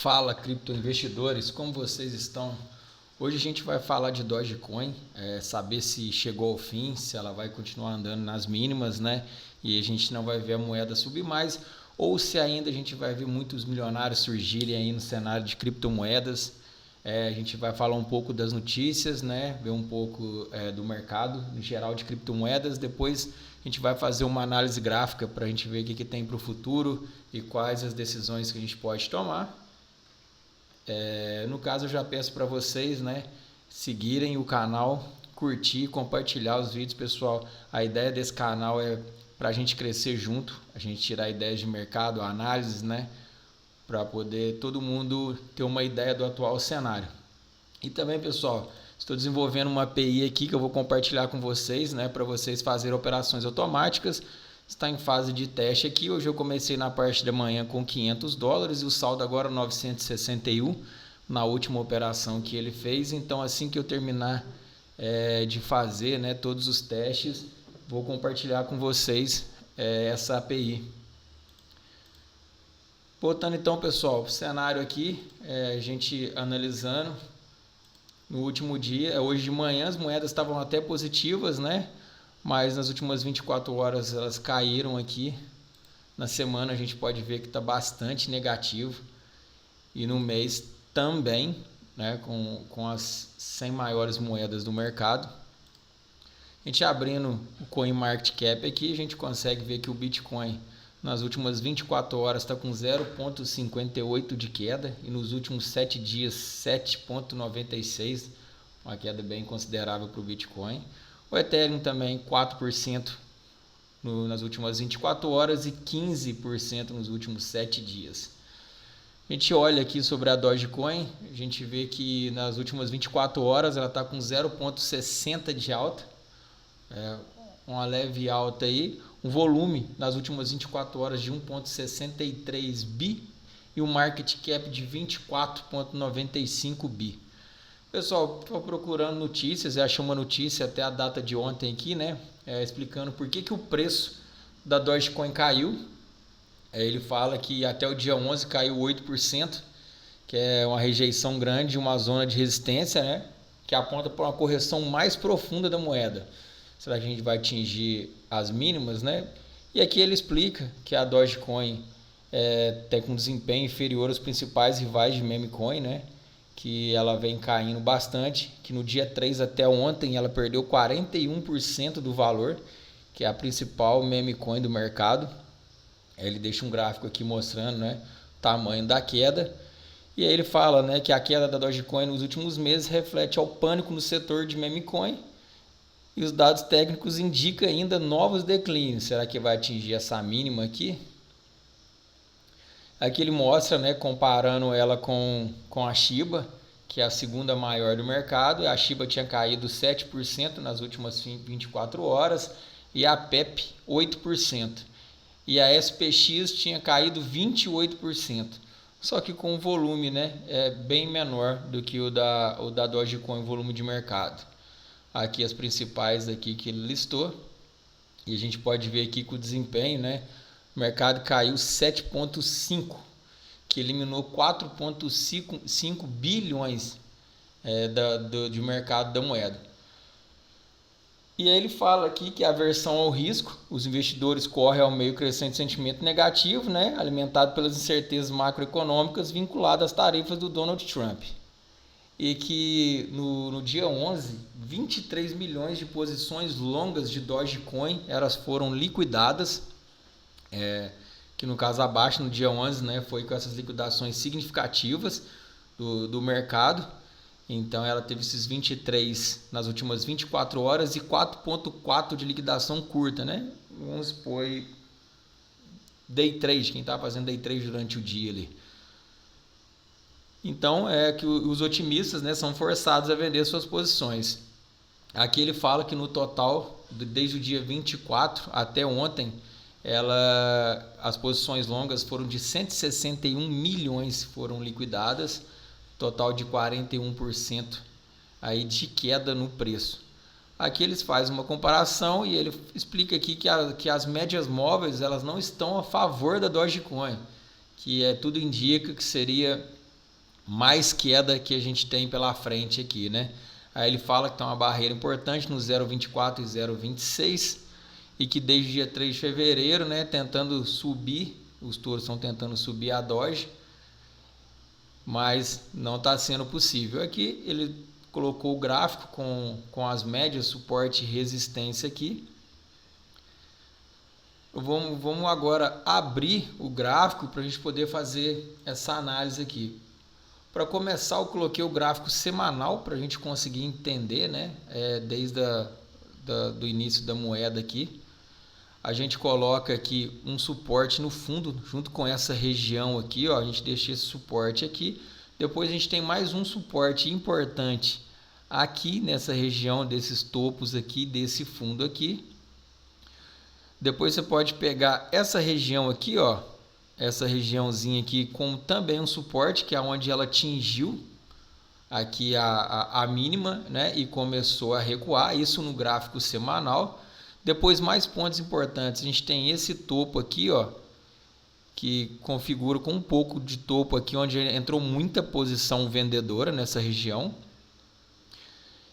Fala, criptoinvestidores, como vocês estão? Hoje a gente vai falar de Dogecoin, saber se chegou ao fim, se ela vai continuar andando nas mínimas, né? E a gente não vai ver a moeda subir mais, ou se ainda a gente vai ver muitos milionários surgirem aí no cenário de criptomoedas. A gente vai falar um pouco das notícias, né? Ver um pouco do mercado em geral de criptomoedas. Depois a gente vai fazer uma análise gráfica para a gente ver o que tem para o futuro e quais as decisões que a gente pode tomar. No caso, eu já peço para vocês, né, seguirem o canal, curtir, compartilhar os vídeos, pessoal. A ideia desse canal é para a gente crescer junto, a gente tirar ideias de mercado, análises, né, para poder todo mundo ter uma ideia do atual cenário. E também, pessoal, estou desenvolvendo uma API aqui que eu vou compartilhar com vocês, né, para vocês fazerem operações automáticas. Está em fase de teste aqui. Hoje eu comecei na parte da manhã com $500 e o saldo agora 961 na última operação que ele fez. Então, assim que eu terminar de fazer, né, todos os testes, vou compartilhar com vocês essa API. Voltando então, pessoal, o cenário aqui, a gente analisando no último dia, hoje de manhã as moedas estavam até positivas, né? Mas nas últimas 24 horas elas caíram aqui. Na semana a gente pode ver que está bastante negativo. E no mês também, né, com as 100 maiores moedas do mercado. A gente abrindo o CoinMarketCap aqui, a gente consegue ver que o Bitcoin nas últimas 24 horas está com 0,58 de queda. E nos últimos 7 dias, 7,96. Uma queda bem considerável para o Bitcoin. O Ethereum também 4% nas últimas 24 horas e 15% nos últimos 7 dias. A gente olha aqui sobre a Dogecoin, a gente vê que nas últimas 24 horas ela está com 0,60 de alta, uma leve alta aí, um volume nas últimas 24 horas de 1,63 bi e um market cap de 24,95 bi. Pessoal, estou procurando notícias, achei uma notícia até a data de ontem aqui, né? Explicando por que o preço da Dogecoin caiu. Ele fala que até o dia 11 caiu 8%, que é uma rejeição grande, uma zona de resistência, né? Que aponta para uma correção mais profunda da moeda. Será que a gente vai atingir as mínimas, né? E aqui ele explica que a Dogecoin tem um desempenho inferior aos principais rivais de meme coin, né? Que ela vem caindo bastante, que no dia 3 até ontem ela perdeu 41% do valor, que é a principal meme coin do mercado. Ele deixa um gráfico aqui mostrando, né, o tamanho da queda. E aí ele fala, né, que a queda da Dogecoin nos últimos meses reflete ao pânico no setor de meme coin. E os dados técnicos indicam ainda novos declínios. Será que vai atingir essa mínima aqui? Aqui ele mostra, né, comparando ela com a Shiba, que é a segunda maior do mercado. A Shiba tinha caído 7% nas últimas 24 horas e a PEP 8%. E a SPX tinha caído 28%. Só que com o volume, né, bem menor do que o da Dogecoin, volume de mercado. Aqui as principais aqui que ele listou. E a gente pode ver aqui que o desempenho, né, o mercado caiu 7,5, que eliminou 4,5 bilhões de mercado da moeda. E aí ele fala aqui que a aversão ao risco, os investidores correm ao meio crescente sentimento negativo, né, alimentado pelas incertezas macroeconômicas vinculadas às tarifas do Donald Trump. E que no dia 11, 23 milhões de posições longas de Dogecoin elas foram liquidadas. Que no caso abaixo no dia 11, né, foi com essas liquidações significativas do mercado. Então ela teve esses 23 nas últimas 24 horas e 4,4 de liquidação curta, né? Vamos supor day trade, quem está fazendo day trade durante o dia ali. Então é que os otimistas, né, são forçados a vender suas posições. Aqui ele fala que no total, desde o dia 24 até ontem, as posições longas foram de 161 milhões foram liquidadas, total de 41% aí de queda no preço. Aqui eles fazem uma comparação e ele explica aqui que as médias móveis elas não estão a favor da Dogecoin, que tudo indica que seria mais queda que a gente tem pela frente aqui, né? Aí ele fala que tem uma barreira importante no 0,24 e 0,26 e que desde o dia 3 de fevereiro, né, tentando subir, os touros estão tentando subir a Doge, mas não está sendo possível. Aqui ele colocou o gráfico com as médias, suporte e resistência aqui. Vamos agora abrir o gráfico para a gente poder fazer essa análise aqui. Para começar, eu coloquei o gráfico semanal para a gente conseguir entender, né? Desde do início da moeda aqui. A gente coloca aqui um suporte no fundo, junto com essa região aqui, ó, a gente deixa esse suporte aqui. Depois a gente tem mais um suporte importante aqui nessa região desses topos aqui, desse fundo aqui. Depois você pode pegar essa região aqui, ó, essa regiãozinha aqui com também um suporte, que é onde ela atingiu aqui a mínima, né, e começou a recuar, isso no gráfico semanal. Depois, mais pontos importantes, a gente tem esse topo aqui, ó, que configura com um pouco de topo aqui, onde entrou muita posição vendedora nessa região.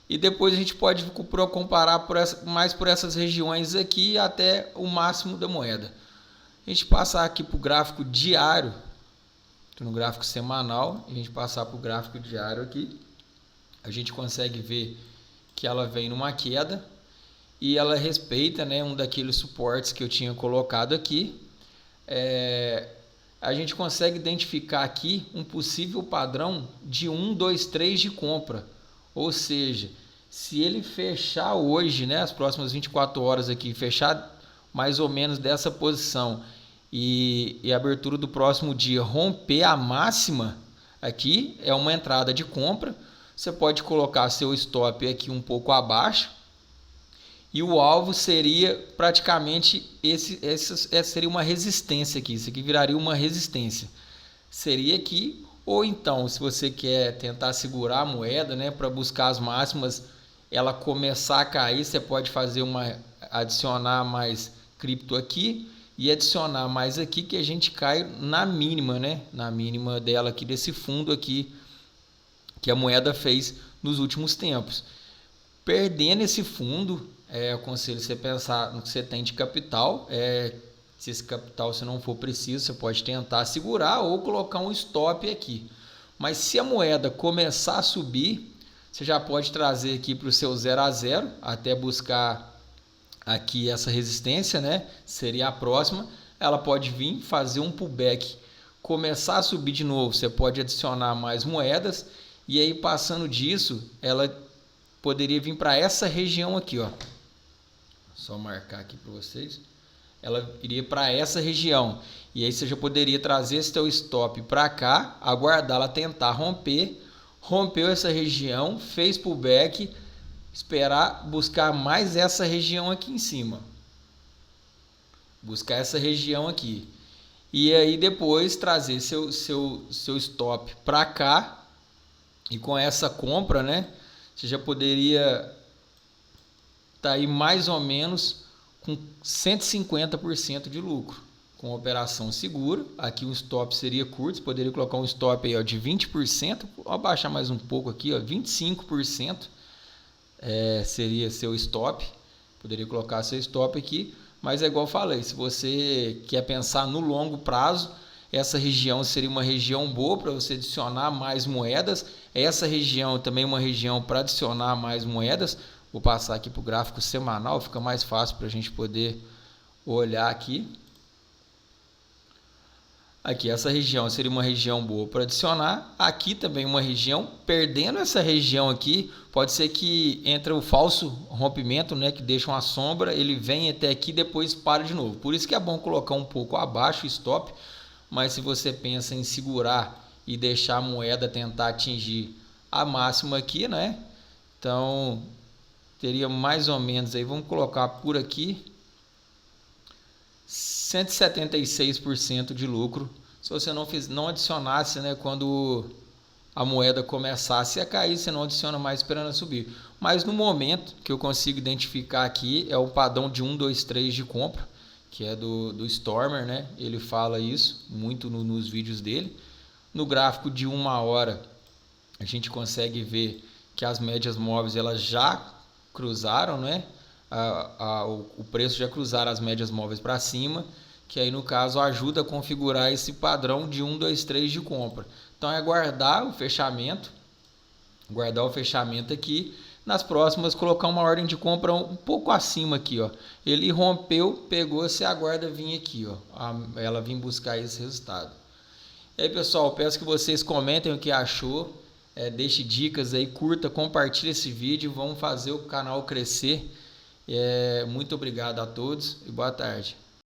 E depois a gente pode comparar mais por essas regiões aqui até o máximo da moeda. A gente passar aqui para o gráfico diário, no gráfico semanal, a gente passar para o gráfico diário aqui, a gente consegue ver que ela vem numa queda e ela respeita, né, um daqueles suportes que eu tinha colocado aqui. A gente consegue identificar aqui um possível padrão de 1, 2, 3 de compra. Ou seja, se ele fechar hoje, né, as próximas 24 horas aqui, fechar mais ou menos dessa posição e a abertura do próximo dia romper a máxima, aqui é uma entrada de compra. Você pode colocar seu stop aqui um pouco abaixo e o alvo seria praticamente essa seria uma resistência aqui. Isso aqui viraria uma resistência. Seria aqui, ou então, se você quer tentar segurar a moeda, né, para buscar as máximas, ela começar a cair, você pode fazer adicionar mais cripto aqui e adicionar mais aqui, que a gente cai na mínima, né, na mínima dela aqui, desse fundo aqui que a moeda fez nos últimos tempos. Perdendo esse fundo, eu aconselho você pensar no que você tem de capital. Se esse capital você não for preciso, você pode tentar segurar ou colocar um stop aqui. Mas se a moeda começar a subir, você já pode trazer aqui para o seu 0 a 0 até buscar aqui essa resistência, né? Seria a próxima. Ela pode vir fazer um pullback, começar a subir de novo. Você pode adicionar mais moedas e aí, passando disso, ela poderia vir para essa região aqui, ó. Só marcar aqui para vocês. Ela iria para essa região. E aí você já poderia trazer esse teu stop para cá, aguardar ela tentar romper. Rompeu essa região, fez pullback, esperar buscar mais essa região aqui em cima. Buscar essa região aqui. E aí depois trazer seu stop para cá. E com essa compra, né, você já poderia estar aí mais ou menos com 150% de lucro, com operação segura. Aqui o stop seria curto, você poderia colocar um stop aí, ó, de 20%, vou abaixar mais um pouco aqui, ó, 25% seria seu stop, poderia colocar seu stop aqui, mas é igual eu falei, se você quer pensar no longo prazo, essa região seria uma região boa para você adicionar mais moedas. Essa região também é uma região para adicionar mais moedas. Vou passar aqui para o gráfico semanal, fica mais fácil para a gente poder olhar aqui. Aqui, essa região seria uma região boa para adicionar. Aqui também uma região. Perdendo essa região aqui, pode ser que entre o falso rompimento, né, que deixa uma sombra, ele vem até aqui e depois para de novo. Por isso que é bom colocar um pouco abaixo o stop. Mas se você pensa em segurar e deixar a moeda tentar atingir a máxima aqui, né? Então, teria mais ou menos aí, vamos colocar por aqui, 176% de lucro. Se você não adicionasse, né, quando a moeda começasse a cair, você não adiciona mais esperando subir. Mas no momento que eu consigo identificar aqui, é o padrão de 1, 2, 3 de compra, que é do Stormer, né? Ele fala isso muito nos vídeos dele. No gráfico de 1 hora, a gente consegue ver que as médias móveis elas já cruzaram, né? O preço já cruzaram as médias móveis para cima, que aí no caso ajuda a configurar esse padrão de 1, 2, 3 de compra. Então é guardar o fechamento aqui, nas próximas colocar uma ordem de compra um pouco acima aqui, ó. Ele rompeu, pegou, você aguarda vir aqui, ó, ela vir buscar esse resultado. E aí, pessoal, peço que vocês comentem o que achou, deixe dicas aí, curta, compartilhe esse vídeo, vamos fazer o canal crescer. Muito obrigado a todos e boa tarde.